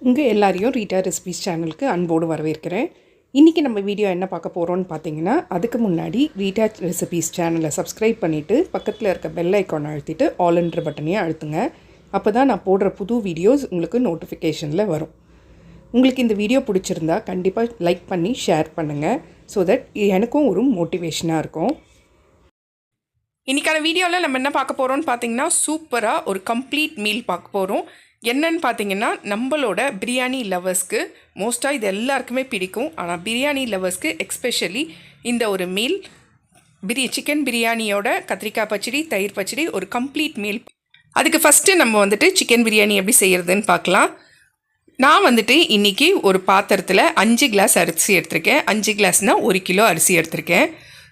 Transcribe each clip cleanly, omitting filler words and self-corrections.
உங்கள் எல்லாரையும் Rita recipes சேனலுக்கு அன்போடு வரவேற்கிறேன். இன்றைக்கி நம்ம வீடியோ என்ன பார்க்க போகிறோன்னு பார்த்தீங்கன்னா, அதுக்கு முன்னாடி ரீட்டா ரெசிபீஸ் சேனலை சப்ஸ்கிரைப் பண்ணிவிட்டு பக்கத்தில் இருக்க பெல் ஐக்கான் அழுத்திட்டு ஆல்ன்ற பட்டனையும் அழுத்துங்க. அப்போ தான் நான் போடுற புது வீடியோஸ் உங்களுக்கு நோட்டிஃபிகேஷனில் வரும். உங்களுக்கு இந்த வீடியோ பிடிச்சிருந்தா கண்டிப்பாக லைக் பண்ணி ஷேர் பண்ணுங்கள். ஸோ தட் எனக்கும் ஒரு மோட்டிவேஷனாக இருக்கும். இன்றைக்கான வீடியோவில் நம்ம என்ன பார்க்க போகிறோம்னு பார்த்தீங்கன்னா, சூப்பராக ஒரு கம்ப்ளீட் மீல் பார்க்க போகிறோம். என்னன்னு பார்த்தீங்கன்னா, நம்மளோட பிரியாணி லவர்ஸ்க்கு மோஸ்ட்டாக இது எல்லாருக்குமே பிடிக்கும். ஆனால் பிரியாணி லவர்ஸ்க்கு எக்ஸ்பெஷலி இந்த ஒரு மீல் சிக்கன் பிரியாணியோட கத்திரிக்காய் பச்சடி, தயிர் பச்சடி ஒரு கம்ப்ளீட் மீல். அதுக்கு ஃபஸ்ட்டு நம்ம வந்துட்டு சிக்கன் பிரியாணி எப்படி செய்கிறதுன்னு பார்க்கலாம். நான் வந்துட்டு இன்றைக்கி ஒரு பாத்திரத்தில் 5 கிளாஸ் அரிசி எடுத்திருக்கேன். 5 கிளாஸ்னால் 1 கிலோ அரிசி எடுத்திருக்கேன்.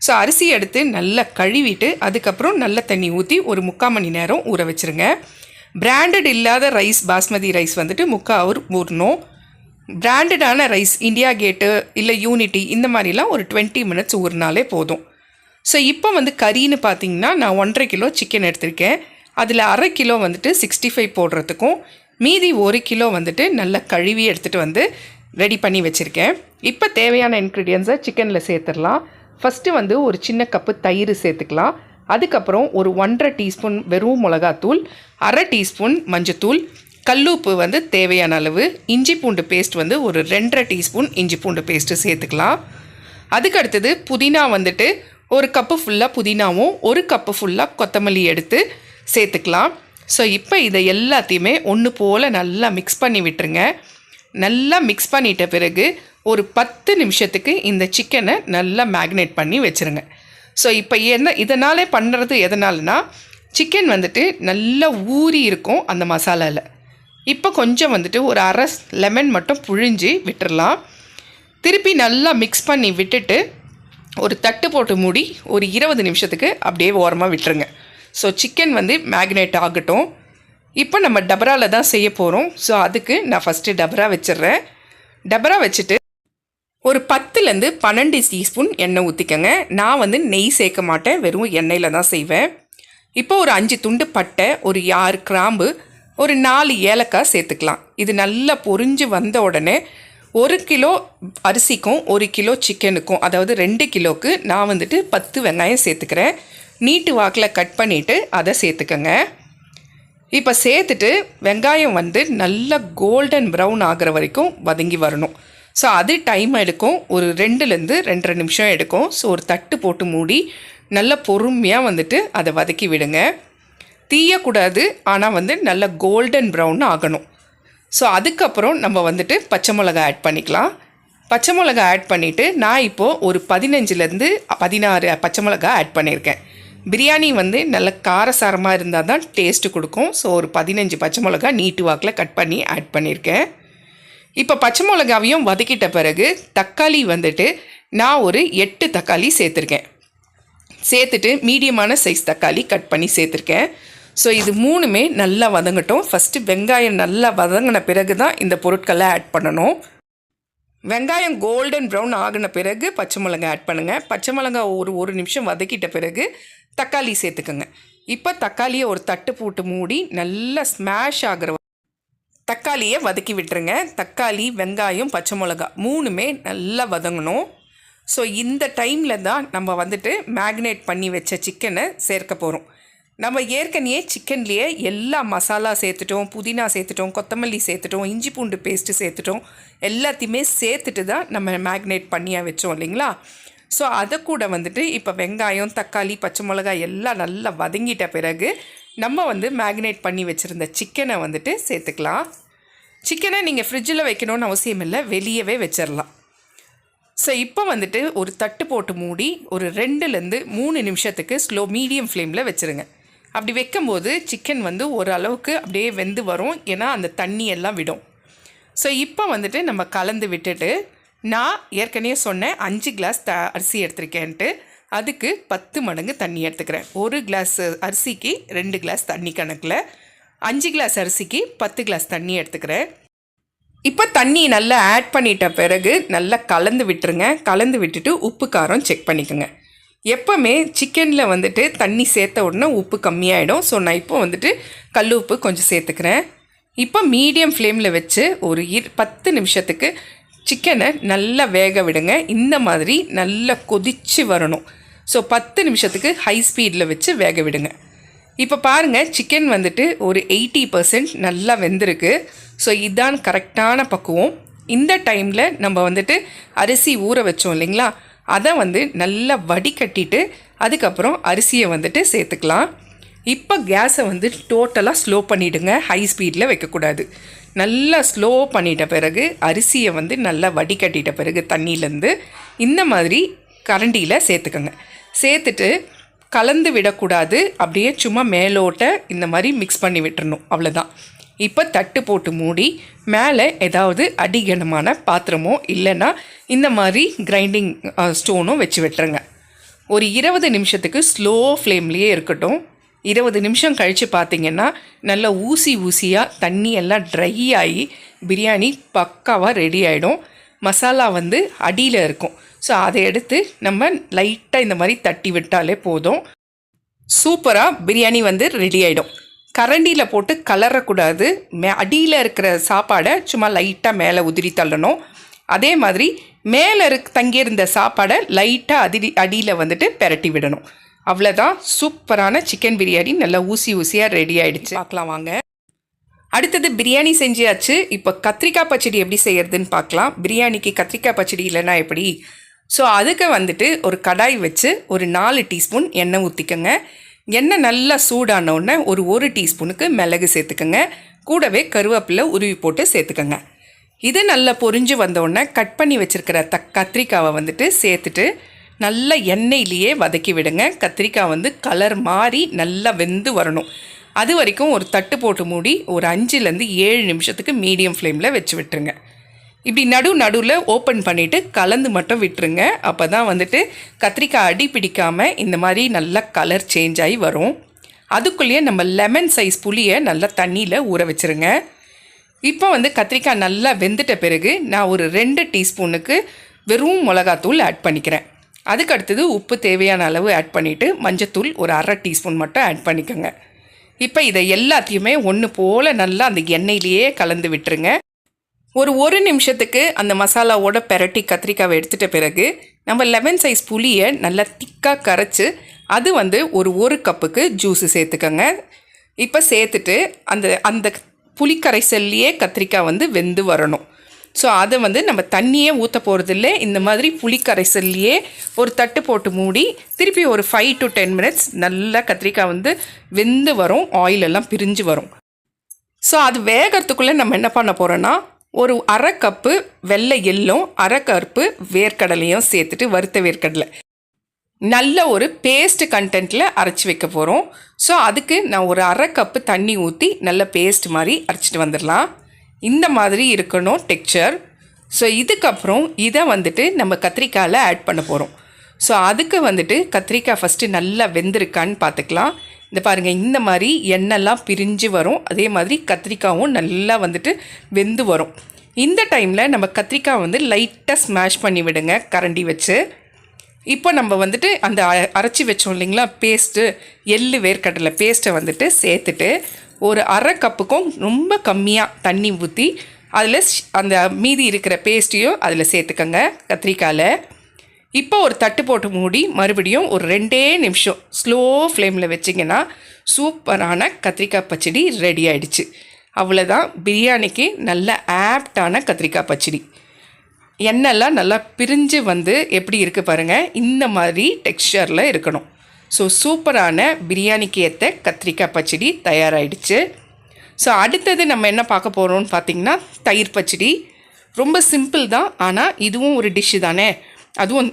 ஸோ அரிசி எடுத்து நல்லா கழுவிட்டு அதுக்கப்புறம் நல்ல தண்ணி ஊற்றி ஒரு 3/4 மணி நேரம் ஊற வச்சுருங்க. பிராண்டட் இல்லாத ரைஸ், பாஸ்மதி ரைஸ் வந்துட்டு 3/4 ஹவர் ஊறணும். பிராண்டடான ரைஸ் இந்தியா கேட்டு இல்லை யூனிட்டி இந்த மாதிரிலாம் ஒரு 20 மினிட்ஸ் ஊறினாலே போதும். ஸோ இப்போ வந்து கறின்னு பார்த்தீங்கன்னா, நான் 1.5 கிலோ சிக்கன் எடுத்திருக்கேன். அதில் 1/2 கிலோ வந்துட்டு 65 போடுறதுக்கும், மீதி 1 கிலோ வந்துட்டு நல்லா கழுவி எடுத்துகிட்டு வந்து ரெடி பண்ணி வச்சுருக்கேன். இப்போ தேவையான இன்க்ரீடியன்ஸை சிக்கனில் சேர்த்துடலாம். ஃபஸ்ட்டு வந்து ஒரு சின்ன கப்பு தயிர் சேர்த்துக்கலாம். அதுக்கப்புறம் ஒரு 1.5 டீஸ்பூன் வெறும் மிளகாத்தூள், 1/2 டீஸ்பூன் மஞ்சத்தூள், கல்லுப்பு வந்து தேவையான அளவு, இஞ்சி பூண்டு பேஸ்ட் வந்து ஒரு 2.5 டீஸ்பூன் இஞ்சி பூண்டு பேஸ்ட்டு சேர்த்துக்கலாம். அதுக்கு அடுத்தது புதினா வந்துட்டு ஒரு கப்பு ஃபுல்லாக புதினாவும் 1 கப்பு ஃபுல்லாக கொத்தமல்லி எடுத்து சேர்த்துக்கலாம். ஸோ இப்போ இதை எல்லாத்தையுமே ஒன்று போல் நல்லா மிக்ஸ் பண்ணி விட்டுருங்க. நல்லா மிக்ஸ் பண்ணிட்ட பிறகு ஒரு 10 நிமிஷத்துக்கு இந்த சிக்கனை நல்லா மேக்னேட் பண்ணி வச்சுருங்க. ஸோ இப்போ இதனாலே பண்ணுறது எதனாலனா, சிக்கன் வந்துட்டு நல்லா ஊறி இருக்கும் அந்த மசாலாவில். இப்போ கொஞ்சம் வந்துட்டு ஒரு 1/2 லெமன் மட்டும் புழிஞ்சு விட்டுடலாம். திருப்பி நல்லா மிக்ஸ் பண்ணி விட்டுட்டு ஒரு தட்டு போட்டு மூடி ஒரு 20 நிமிஷத்துக்கு அப்படியே ஓரமாக விட்டுருங்க. ஸோ சிக்கன் வந்து மேக்னேட் ஆகட்டும். இப்போ நம்ம டபராவில் தான் செய்ய போகிறோம். ஸோ அதுக்கு நான் ஃபஸ்ட்டு டபரா வச்சிடுறேன். டபரா வச்சுட்டு ஒரு 10லேருந்து 12 டீஸ்பூன் எண்ணெய் ஊற்றிக்கங்க. நான் வந்து நெய் சேர்க்க மாட்டேன், வெறும் எண்ணெயில் தான் செய்வேன். இப்போ ஒரு 5 துண்டு பட்டை, ஒரு 6 கிராம்பு, ஒரு 4 ஏலக்காய் சேர்த்துக்கலாம். இது நல்லா பொரிஞ்சு வந்த உடனே 1 கிலோ அரிசிக்கும் 1 கிலோ சிக்கனுக்கும், அதாவது 2 கிலோவுக்கு நான் வந்துட்டு 10 வெங்காயம் சேர்த்துக்கிறேன். நீட்டு வாக்கில் கட் பண்ணிவிட்டு அதை சேர்த்துக்கங்க. இப்போ சேர்த்துட்டு வெங்காயம் வந்து நல்லா கோல்டன் ப்ரௌன் ஆகிற வரைக்கும் வதங்கி வரணும். ஸோ அது டைம் எடுக்கும், ஒரு 2லேருந்து 2.5 நிமிஷம் எடுக்கும். ஸோ ஒரு தட்டு போட்டு மூடி நல்லா பொறுமையாக வந்துட்டு அதை வதக்கி விடுங்க. தீயக்கூடாது, ஆனால் வந்து நல்லா கோல்டன் ப்ரௌன் ஆகணும். ஸோ அதுக்கப்புறம் நம்ம வந்துட்டு பச்சை மிளகா ஆட் பண்ணிக்கலாம். பச்சை மிளகா ஆட் பண்ணிவிட்டு நான் இப்போது ஒரு 15லேருந்து 16 பச்சை மிளகா ஆட் பண்ணியிருக்கேன். பிரியாணி வந்து நல்ல காரசாரமாக இருந்தால் தான் டேஸ்ட்டு கொடுக்கும். ஸோ ஒரு 15 பச்சை மிளகா நீட்டு வாக்கில் கட் பண்ணி ஆட் பண்ணியிருக்கேன். இப்போ பச்சை மிளகாவையும் வதக்கிட்ட பிறகு தக்காளி வந்துட்டு நான் ஒரு 8 தக்காளி சேர்த்துருக்கேன். சேர்த்துட்டு மீடியமான சைஸ் தக்காளி கட் பண்ணி சேர்த்துருக்கேன். ஸோ இது 3மே நல்லா வதங்கட்டும். ஃபஸ்ட்டு வெங்காயம் நல்லா வதங்கின பிறகு தான் இந்த பொருட்களை ஆட் பண்ணணும். வெங்காயம் கோல்டன் ப்ரௌன் ஆகின பிறகு பச்சை மிளகாய் ஆட் பண்ணுங்கள். பச்சை மிளகாய் ஒரு நிமிஷம் வதக்கிட்ட பிறகு தக்காளி சேர்த்துக்கோங்க. இப்போ தக்காளியை ஒரு தட்டு போட்டு மூடி நல்லா ஸ்மாஷ் ஆகிற தக்காளியை வதக்கி விட்டுருங்க. தக்காளி, வெங்காயம், பச்சை மிளகா 3மே நல்லா வதங்கணும். ஸோ இந்த டைமில் தான் நம்ம வந்துட்டு மேக்னேட் பண்ணி வச்ச சிக்கனை சேர்க்க போகிறோம். நம்ம ஏற்கனவே சிக்கன்லேயே எல்லா மசாலா சேர்த்துட்டோம், புதினா சேர்த்துட்டோம், கொத்தமல்லி சேர்த்துட்டோம், இஞ்சி பூண்டு பேஸ்ட்டு சேர்த்துட்டோம். எல்லாத்தையுமே சேர்த்துட்டு தான் நம்ம மேக்னேட் பண்ணியாக வச்சோம் இல்லைங்களா. ஸோ அதை கூட வந்துட்டு இப்போ வெங்காயம், தக்காளி, பச்சை மிளகாய் எல்லாம் நல்லா வதங்கிட்ட பிறகு நம்ம வந்து மேக்னேட் பண்ணி வச்சுருந்த சிக்கனை வந்துட்டு சேர்த்துக்கலாம். சிக்கனை நீங்கள் ஃப்ரிட்ஜில் வைக்கணும்னு அவசியம் இல்லை, வெளியவே வச்சிடலாம். ஸோ இப்போ வந்துட்டு ஒரு தட்டு போட்டு மூடி ஒரு 2லேருந்து 3 நிமிஷத்துக்கு மீடியம் ஃப்ளேமில் வச்சுருங்க. அப்படி வைக்கும்போது சிக்கன் வந்து ஓரளவுக்கு அப்படியே வெந்து வரும், ஏன்னா அந்த தண்ணி எல்லாம் விடும். ஸோ இப்போ வந்துட்டு நம்ம கலந்து விட்டுட்டு, நான் ஏற்கனவே சொன்னேன் 5 கிளாஸ் அரிசி எடுத்திருக்கேன்ட்டு, அதுக்கு 10 மடங்கு தண்ணி எடுத்துக்கிறேன். 1 கிளாஸ் அரிசிக்கு 2 கிளாஸ் தண்ணி கணக்கில் 5 கிளாஸ் அரிசிக்கு 10 கிளாஸ் தண்ணி எடுத்துக்கிறேன். இப்போ தண்ணி நல்லா ஆட் பண்ணிட்ட பிறகு நல்லா கலந்து விட்டுருங்க. கலந்து விட்டுட்டு உப்பு காரம் செக் பண்ணிக்கோங்க. எப்போவுமே சிக்கனில் வந்துட்டு தண்ணி சேர்த்த உடனே உப்பு கம்மியாகிடும். ஸோ நான் இப்போ வந்துட்டு கல் உப்பு கொஞ்சம் சேர்த்துக்கிறேன். இப்போ மீடியம் ஃப்ளேமில் வச்சு ஒரு 10 நிமிஷத்துக்கு சிக்கனை நல்லா வேக விடுங்க. இந்த மாதிரி நல்லா கொதித்து வரணும். ஸோ 10 நிமிஷத்துக்கு ஹை ஸ்பீடில் வச்சு வேக விடுங்க. இப்போ பாருங்கள், சிக்கன் வந்துட்டு ஒரு 80% நல்லா வெந்திருக்கு. ஸோ இதுதான் கரெக்டான பக்குவம். இந்த டைமில் நம்ம வந்துட்டு அரிசி ஊற வச்சோம் இல்லைங்களா, அதை வந்து நல்லா வடிகட்டிட்டு அதுக்கப்புறம் அரிசியை வந்துட்டு சேர்த்துக்கலாம். இப்போ கேஸை வந்து டோட்டலாக ஸ்லோ பண்ணிவிடுங்க. ஹை ஸ்பீடில் வைக்கக்கூடாது. நல்லா ஸ்லோ பண்ணிட்ட பிறகு அரிசியை வந்து நல்லா வடிகட்டிட்ட பிறகு தண்ணியிலேருந்து இந்த மாதிரி கரண்டியில் சேர்த்துக்கோங்க. சேர்த்துட்டு கலந்து விடக்கூடாது. அப்படியே சும்மா மேலோட்ட இந்த மாதிரி மிக்ஸ் பண்ணி விட்டுறணும். அவ்வளோதான். இப்போ தட்டு போட்டு மூடி மேலே ஏதாவது அடிகனமான பாத்திரமோ இல்லைன்னா இந்த மாதிரி கிரைண்டிங் ஸ்டோனும் வச்சு விட்டுருங்க. ஒரு 20 நிமிஷத்துக்கு ஸ்லோ ஃப்ளேம்லேயே இருக்கட்டும். 20 நிமிஷம் கழித்து பார்த்திங்கன்னா நல்லா ஊசியாக தண்ணி எல்லாம் ட்ரை ஆகி பிரியாணி பக்காவாக ரெடி ஆகிடும். மசாலா வந்து அடியில் இருக்கும். ஸோ அதை எடுத்து நம்ம லைட்டாக இந்த மாதிரி தட்டி விட்டாலே போதும். சூப்பராக பிரியாணி வந்து ரெடி ஆகிடும். கரண்டியில் போட்டு கலரக்கூடாது. அடியில் இருக்கிற சாப்பாடை சும்மா லைட்டாக மேலே உதிரி தள்ளணும். அதே மாதிரி மேலே தங்கியிருந்த சாப்பாடை லைட்டாக அடியில் வந்துட்டு பெரட்டி விடணும். அவ்வளோதான். சூப்பரான சிக்கன் பிரியாணி நல்லா ஊசியாக ரெடி ஆகிடுச்சு. பார்க்கலாம் வாங்க. அடுத்தது பிரியாணி செஞ்சாச்சு. இப்போ கத்திரிக்காய் பச்சடி எப்படி செய்கிறதுன்னு பார்க்கலாம். பிரியாணிக்கு கத்திரிக்காய் பச்சடி இல்லைன்னா எப்படி? ஸோ அதுக்கு வந்துட்டு ஒரு கடாய் வச்சு ஒரு 4 டீஸ்பூன் எண்ணெய் ஊற்றிக்கோங்க. எண்ணெய் நல்லா சூடானோடனே ஒரு டீஸ்பூனுக்கு மிளகு சேர்த்துக்கோங்க. கூடவே கருவேப்பிலை உருவி போட்டு சேர்த்துக்கோங்க. இது நல்லா பொரிஞ்சு வந்தோடனே கட் பண்ணி வச்சுருக்கிற கத்திரிக்காவை வந்துட்டு சேர்த்துட்டு நல்லா எண்ணெயிலேயே வதக்கி விடுங்க. கத்திரிக்காய் வந்து கலர் மாறி நல்லா வெந்து வரணும். அது வரைக்கும் ஒரு தட்டு போட்டு மூடி ஒரு 5லேருந்து 7 நிமிஷத்துக்கு மீடியம் ஃப்ளேமில் வச்சு விட்டுருங்க. இப்படி நடுவில் ஓப்பன் பண்ணிவிட்டு கலந்து மட்டும் விட்டுருங்க. அப்போ தான் வந்துட்டு கத்திரிக்காய் அடி பிடிக்காமல் இந்த மாதிரி நல்லா கலர் சேஞ்ச் ஆகி வரும். அதுக்குள்ளேயே நம்ம லெமன் சைஸ் புளியை நல்லா தண்ணியில் ஊற வச்சுருங்க. இப்போ வந்து கத்திரிக்காய் நல்லா வெந்துட்ட பிறகு நான் ஒரு 2 டீஸ்பூனுக்கு வெறும் மிளகாத்தூள் ஆட் பண்ணிக்கிறேன். அதுக்கு அடுத்தது உப்பு தேவையான அளவு ஆட் பண்ணிவிட்டு மஞ்சத்தூள் ஒரு 1/2 டீஸ்பூன் மட்டும் ஆட் பண்ணிக்கோங்க. இப்போ இதை எல்லாத்தையுமே ஒன்று போல் நல்லா அந்த எண்ணெயிலேயே கலந்து விட்டுருங்க. ஒரு நிமிஷத்துக்கு அந்த மசாலாவோட பெரட்டி கத்திரிக்காவை எடுத்துகிட்ட பிறகு நம்ம லெமன் சைஸ் புளியை நல்லா திக்காக கரைச்சி அது வந்து ஒரு கப்புக்கு ஜூஸு சேர்த்துக்கோங்க. இப்போ சேர்த்துட்டு அந்த புளிக்கரைசல்லையே கத்திரிக்காய் வந்து வெந்து வரணும். ஸோ அதை வந்து நம்ம தண்ணியே ஊற்ற போகிறதில்ல. இந்த மாதிரி புளிக்கரைசல்லையே ஒரு தட்டு போட்டு மூடி திருப்பி ஒரு 5 to 10 மினிட்ஸ் நல்லா கத்திரிக்காய் வந்து வெந்து வரும். ஆயிலெல்லாம் பிரிஞ்சு வரும். ஸோ அது வேகிறதுக்குள்ளே நம்ம என்ன பண்ண போகிறோன்னா ஒரு 1/2 கப்பு வெள்ளை எள்ளும் 1/2 கப்பு வேர்க்கடலையும் சேர்த்துட்டு வறுத்த வேர்க்கடலை நல்ல ஒரு பேஸ்ட் கண்டென்ட்டில் அரைச்சி வைக்க போகிறோம். ஸோ அதுக்கு நான் ஒரு 1/2 கப்பு தண்ணி ஊற்றி நல்ல பேஸ்ட் மாதிரி அரைச்சிட்டு வந்துடலாம். இந்த மாதிரி இருக்கணும் டெக்ஸ்சர். ஸோ இதுக்கப்புறம் இதை வந்துட்டு நம்ம கத்திரிக்காயில் ஆட் பண்ண போகிறோம். ஸோ அதுக்கு வந்துட்டு கத்திரிக்காய் ஃபஸ்ட்டு நல்லா வெந்திருக்கான்னு பார்த்துக்கலாம். இந்த பாருங்கள், இந்த மாதிரி எண்ணெய்லாம் பிரிஞ்சு வரும். அதே மாதிரி கத்திரிக்காயும் நல்லா வந்துட்டு வெந்து வரும். இந்த டைமில் நம்ம கத்திரிக்காய் வந்து லைட்டாக ஸ்மாஷ் பண்ணி விடுங்க கரண்டி வச்சு. இப்போ நம்ம வந்துட்டு அந்த அரைச்சி வச்சோம் இல்லைங்களா பேஸ்ட்டு, எள்ளு வேர்க்கடலை பேஸ்ட்டை வந்துட்டு சேர்த்துட்டு ஒரு 1/2 கப்புக்கும் ரொம்ப கம்மியாக தண்ணி ஊற்றி அதில் அந்த மீதி இருக்கிற பேஸ்ட்டையும் அதில் சேர்த்துக்கங்க கத்திரிக்காயில். இப்போ ஒரு தட்டு போட்டு மூடி மறுபடியும் ஒரு 2 நிமிஷம் ஸ்லோ ஃப்ளேமில் வச்சிங்கன்னா சூப்பரான கத்திரிக்காய் பச்சடி ரெடி ஆகிடுச்சு. அவ்வளோதான். பிரியாணிக்கு நல்ல ஆப்டான கத்திரிக்காய் பச்சடி. எண்ணெய்லாம் நல்லா பிரிஞ்சு வந்து எப்படி இருக்குது பாருங்கள். இந்த மாதிரி டெக்ஸ்சரில் இருக்கணும். ஸோ சூப்பரான பிரியாணிக்கு ஏற்ற கத்திரிக்காய் பச்சடி தயாராகிடுச்சு. ஸோ அடுத்தது நம்ம என்ன பார்க்க போகிறோம்னு பார்த்திங்கன்னா தயிர் பச்சடி. ரொம்ப சிம்பிள் தான், ஆனால் இதுவும் ஒரு டிஷ்ஷு தானே. அதுவும்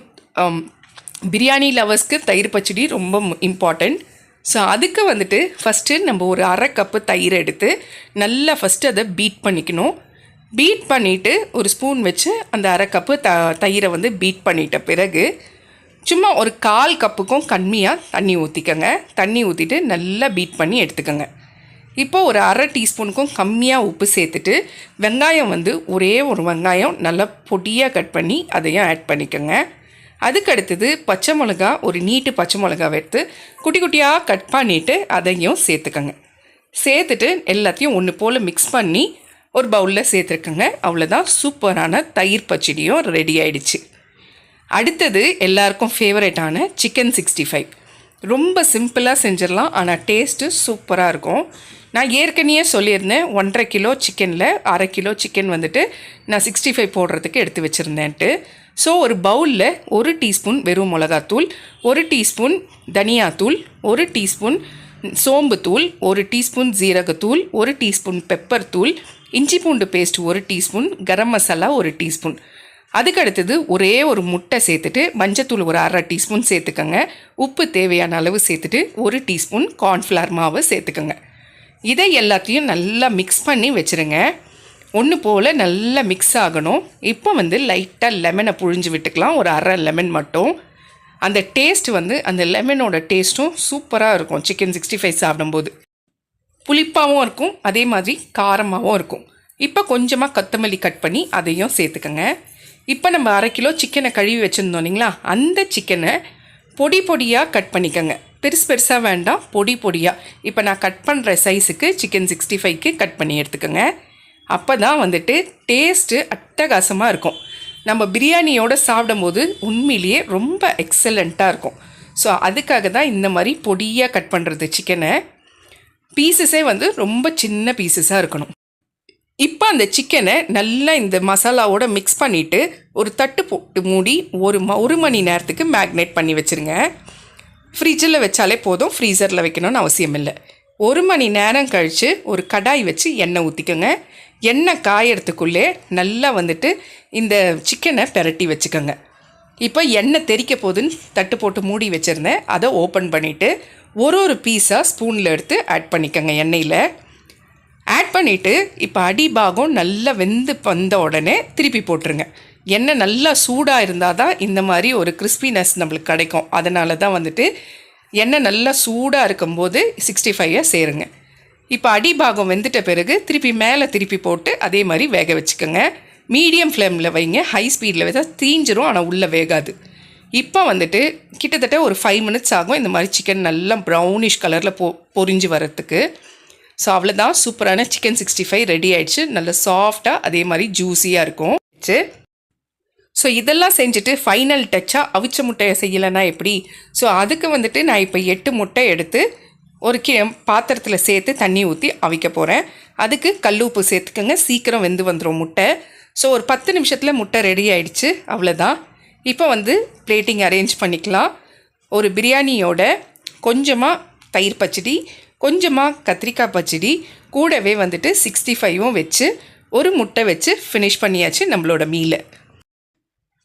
பிரியாணி லவர்ஸ்க்கு தயிர் பச்சடி ரொம்ப இம்பார்ட்டண்ட். ஸோ அதுக்கு வந்துட்டு ஃபஸ்ட்டு நம்ம ஒரு 1/2 கப்பு தயிர் எடுத்து நல்லா ஃபஸ்ட்டு அதை பீட் பண்ணிக்கணும். பீட் பண்ணிவிட்டு ஒரு ஸ்பூன் வச்சு அந்த 1/2 கப்பு தயிரை வந்து பீட் பண்ணிட்ட பிறகு சும்மா ஒரு 1/4 கப்புக்கும் கம்மியாக தண்ணி ஊற்றிக்கங்க. தண்ணி ஊற்றிட்டு நல்லா பீட் பண்ணி எடுத்துக்கோங்க. இப்போது ஒரு 1/2 டீஸ்பூனுக்கும் கம்மியாக உப்பு சேர்த்துட்டு வெங்காயம் வந்து ஒரே ஒரு வெங்காயம் நல்லா பொடியாக கட் பண்ணி அதையும் ஆட் பண்ணிக்கோங்க. அதுக்கு அடுத்தது பச்சை மிளகா, ஒரு நீட்டு பச்சை மிளகா எடுத்து குட்டி குட்டியாக கட் பண்ணிவிட்டு அதையும் சேர்த்துக்கோங்க. சேர்த்துட்டு எல்லாத்தையும் ஒன்று போல் மிக்ஸ் பண்ணி ஒரு பவுலில் சேர்த்துருக்கேங்க. அவ்வளோதான், சூப்பரான தயிர் பச்சடியும் ரெடி ஆயிடுச்சு. அடுத்தது எல்லாருக்கும் ஃபேவரட்டான சிக்கன் 65. ரொம்ப சிம்பிளாக செஞ்சிடலாம், ஆனால் டேஸ்ட்டு சூப்பராக இருக்கும். நான் ஏற்கனவே சொல்லியிருந்தேன் 1.5 கிலோ சிக்கனில் 1/2 கிலோ சிக்கன் வந்துட்டு நான் 65 போடுறதுக்கு எடுத்து வச்சுருந்தேன்ட்டு. ஸோ ஒரு பவுலில் 1 டீஸ்பூன் வெறும் மிளகாத்தூள், 1 டீஸ்பூன் தனியாத்தூள், 1 டீஸ்பூன் சோம்புத்தூள், 1 டீஸ்பூன் ஜீரகத்தூள், 1 டீஸ்பூன் பெப்பர் தூள், இஞ்சி பூண்டு paste 1 teaspoon, garam masala 1 teaspoon. அதுக்கு அடுத்தது ஒரே ஒரு முட்டை சேர்த்துட்டு மஞ்சத்தூள் ஒரு 1/2 டீஸ்பூன் சேர்த்துக்கோங்க. உப்பு தேவையான அளவு சேர்த்துட்டு 1 டீஸ்பூன் கார்ன்ஃப்ளவர் மாவு சேர்த்துக்கோங்க. இதை எல்லாத்தையும் நல்லா மிக்ஸ் பண்ணி வச்சுருங்க. ஒன்று போல் நல்லா மிக்ஸ் ஆகணும். இப்போ லைட்டாக லெமனை புழிஞ்சு விட்டுக்கலாம், ஒரு 1/2 லெமன் மட்டும். அந்த டேஸ்ட் அந்த லெமனோட டேஸ்ட்டும் சூப்பராக இருக்கும். சிக்கன் 65 சாப்பிடும்போது புளிப்பாகவும் இருக்கும், அதே மாதிரி காரமாகவும் இருக்கும். இப்போ கொஞ்சமாக கொத்தமல்லி கட் பண்ணி அதையும் சேர்த்துக்கோங்க. இப்போ நம்ம 1/2 கிலோ சிக்கனை கழுவி வச்சுருந்தோம் இல்லைங்களா, அந்த சிக்கனை பொடி பொடியாக கட் பண்ணிக்கோங்க. பெருசாக வேண்டாம், பொடி பொடியாக. இப்போ நான் கட் பண்ணுற சைஸுக்கு சிக்கன் 65க்கு கட் பண்ணி எடுத்துக்கோங்க. அப்போ தான் டேஸ்ட்டு அட்டகாசமாக இருக்கும். நம்ம பிரியாணியோடு சாப்பிடும்போது உண்மையிலேயே ரொம்ப எக்ஸலண்ட்டாக இருக்கும். ஸோ அதுக்காக தான் இந்த மாதிரி பொடியாக கட் பண்ணுறது சிக்கனை. பீசஸே ரொம்ப சின்ன பீசஸாக இருக்கணும். இப்போ அந்த சிக்கனை நல்லா இந்த மசாலாவோட மிக்ஸ் பண்ணிவிட்டு ஒரு தட்டு போட்டு மூடி ஒரு மணி நேரத்துக்கு மேக்னேட் பண்ணி வச்சுருங்க. ஃப்ரிட்ஜில் வச்சாலே போதும், ஃப்ரீசரில் வைக்கணும்னு அவசியம் இல்லை. 1 மணி நேரம் கழித்து ஒரு கடாய் வச்சு எண்ணெய் ஊற்றிக்கோங்க. எண்ணெய் காயறதுக்குள்ளே நல்லா இந்த சிக்கனை பெரட்டி வச்சுக்கோங்க. இப்போ எண்ணெய் தெறிக்க போதுன்னு தட்டு போட்டு மூடி வச்சுருந்தேன். அதை ஓப்பன் பண்ணிவிட்டு ஒரு பீஸாக ஸ்பூனில் எடுத்து ஆட் பண்ணிக்கோங்க. எண்ணெயில் ஆட் பண்ணிவிட்டு இப்போ அடிபாகம் நல்லா வெந்து வந்த உடனே திருப்பி போட்டுருங்க. எண்ணெய் நல்லா சூடாக இருந்தால் தான் இந்த மாதிரி ஒரு கிறிஸ்பினஸ் நம்மளுக்கு கிடைக்கும். அதனால தான் எண்ணெய் நல்லா சூடாக இருக்கும்போது 65 சேருங்க. இப்போ அடிபாகம் வெந்துட்ட பிறகு திருப்பி மேலே திருப்பி போட்டு அதே மாதிரி வேக வச்சுக்கோங்க. மீடியம் ஃப்ளேமில் வைங்க, ஹை ஸ்பீடில் வச்சா தீஞ்சிரும், ஆனால் உள்ளே வேகாது. இப்போ கிட்டத்தட்ட ஒரு 5 மினிட்ஸ் ஆகும் இந்த மாதிரி சிக்கன் நல்லா ப்ரௌனிஷ் கலரில் பொரிஞ்சு வரத்துக்கு. ஸோ அவ்வளோதான், சூப்பரான சிக்கன் 65 ரெடி ஆகிடுச்சு. நல்லா சாஃப்டாக அதே மாதிரி ஜூஸியாக இருக்கும். ஸோ இதெல்லாம் செஞ்சுட்டு ஃபைனல் டச்சாக அவிச்ச முட்டையை செய்யலைன்னா எப்படி? ஸோ அதுக்கு நான் இப்போ 8 முட்டை எடுத்து ஒரு பாத்திரத்தில் சேர்த்து தண்ணி ஊற்றி அவிக்க போகிறேன். அதுக்கு கல் உப்பு சேர்த்துக்கோங்க, சீக்கிரம் வெந்து வந்துடும் முட்டை. ஸோ ஒரு 10 நிமிஷத்தில் முட்டை ரெடி ஆகிடுச்சு. அவ்வளோதான். இப்போ பிளேட்டிங் அரேஞ்ச் பண்ணிக்கலாம். ஒரு பிரியாணியோட கொஞ்சமாக தயிர் பச்சடி, கொஞ்சமாக கத்திரிக்காய் பச்சடி, கூடவே 65ம் வச்சு ஒரு முட்டை வச்சு ஃபினிஷ் பண்ணியாச்சு நம்மளோட மீலை.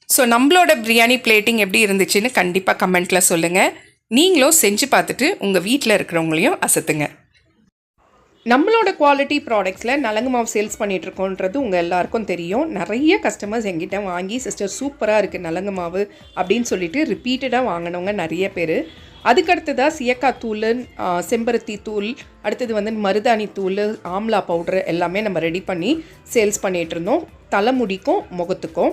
ஸோ நம்மளோட பிரியாணி பிளேட்டிங் எப்படி இருந்துச்சுன்னு கண்டிப்பாக கமெண்ட்டில் சொல்லுங்கள். நீங்களும் செஞ்சு பார்த்துட்டு உங்கள் வீட்டில் இருக்கிறவங்களையும் அசத்துங்க. நம்மளோட குவாலிட்டி ப்ராடக்ட்ஸில் நலங்கு மாவு சேல்ஸ் பண்ணிகிட்ருக்கோன்றது உங்கள் எல்லாருக்கும் தெரியும். நிறைய கஸ்டமர்ஸ் எங்கிட்ட வாங்கி சிஸ்டர் சூப்பராக இருக்குது நலங்கு மாவு அப்படின்னு சொல்லிட்டு ரிப்பீட்டடாக வாங்கினவங்க நிறைய பேர். அதுக்கடுத்ததாக சியக்காய் தூள், செம்பருத்தி தூள், அடுத்தது மருதாணி தூள், ஆம்லா பவுட்ரு எல்லாமே நம்ம ரெடி பண்ணி சேல்ஸ் பண்ணிகிட்ருந்தோம். தலைமுடிக்கும் முகத்துக்கும்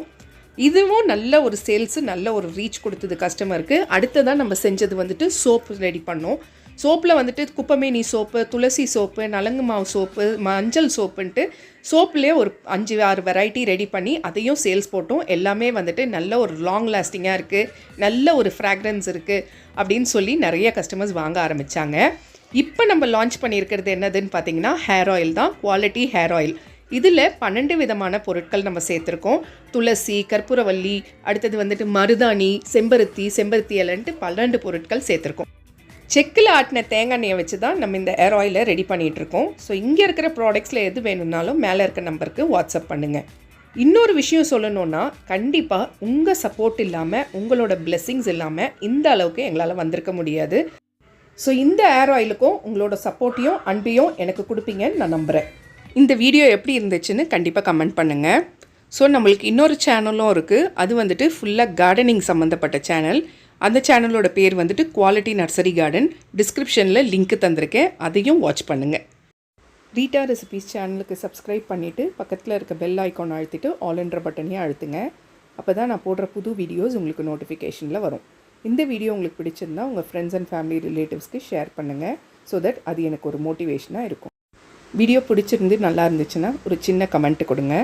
இதுவும் நல்ல ஒரு சேல்ஸு, நல்ல ஒரு ரீச் கொடுத்தது கஸ்டமருக்கு. அடுத்ததான் நம்ம செஞ்சது சோப்பு ரெடி பண்ணோம். சோப்பில் குப்பமேனி சோப்பு, துளசி சோப்பு, நலங்கு மாவு சோப்பு, மஞ்சள் சோப்புன்ட்டு சோப்புலேயே ஒரு 5-6 வெரைட்டி ரெடி பண்ணி அதையும் சேல்ஸ் போட்டோம். எல்லாமே நல்ல ஒரு லாங் லாஸ்டிங்காக இருக்குது, நல்ல ஒரு ஃப்ராக்ரன்ஸ் இருக்குது அப்படின்னு சொல்லி நிறைய கஸ்டமர்ஸ் வாங்க ஆரம்பித்தாங்க. இப்போ நம்ம லான்ச் பண்ணியிருக்கிறது என்னதுன்னு பார்த்தீங்கன்னா ஹேர் ஆயில் தான், குவாலிட்டி ஹேர் ஆயில். இதில் 12 விதமான பொருட்கள் நம்ம சேர்த்துருக்கோம். துளசி, கற்பூரவல்லி, அடுத்தது மருதாணி, செம்பருத்தி இலைன்ட்டு 12 பொருட்கள் சேர்த்துருக்கோம். செக்கில் ஆட்டின தேங்காய் எண்ணெயை வச்சு தான் நம்ம இந்த ஹேர் ஆயிலை ரெடி பண்ணிகிட்ருக்கோம். ஸோ இங்கே இருக்கிற ப்ராடக்ட்ஸில் எது வேணும்னாலும் மேலே இருக்க நம்பருக்கு வாட்ஸ்அப் பண்ணுங்கள். இன்னொரு விஷயம் சொல்லணுன்னா, கண்டிப்பாக உங்கள் சப்போர்ட் இல்லாமல், உங்களோட பிளெஸ்ஸிங்ஸ் இல்லாமல் இந்த அளவுக்கு எங்களால் வந்திருக்க முடியாது. ஸோ இந்த ஹேர் ஆயிலுக்கும் உங்களோட சப்போர்ட்டையும் அன்பையும் எனக்கு கொடுப்பீங்கன்னு நான் நம்புகிறேன். இந்த வீடியோ எப்படி இருந்துச்சுன்னு கண்டிப்பாக கமெண்ட் பண்ணுங்கள். ஸோ நம்மளுக்கு இன்னொரு சேனலும் இருக்குது. அது ஃபுல்லாக கார்டனிங் சம்மந்தப்பட்ட சேனல். அந்த சேனலோட பேர் குவாலிட்டி நர்சரி கார்டன். டிஸ்கிரிப்ஷனில் லிங்க் தந்திருக்கேன், அதையும் வாட்ச் பண்ணுங்கள். ரீட்டா ரெசிபீஸ் சேனலுக்கு சப்ஸ்கிரைப் பண்ணிவிட்டு பக்கத்தில் இருக்க பெல் ஐக்கான் அழுத்திட்டு ஆல்ன்ற பட்டனையும் அழுத்துங்க. அப்போ தான் நான் போடுற புது வீடியோஸ் உங்களுக்கு நோட்டிஃபிகேஷனில் வரும். இந்த வீடியோ உங்களுக்கு பிடிச்சிருந்தா உங்கள் ஃப்ரெண்ட்ஸ் அண்ட் ஃபேமிலி ரிலேட்டிவ்ஸ்க்கு ஷேர் பண்ணுங்கள். ஸோ தட் அது எனக்கு ஒரு மோட்டிவேஷனாக இருக்கும். வீடியோ பிடிச்சிருந்து நல்லா இருந்துச்சுன்னா ஒரு சின்ன கமெண்ட் கொடுங்க.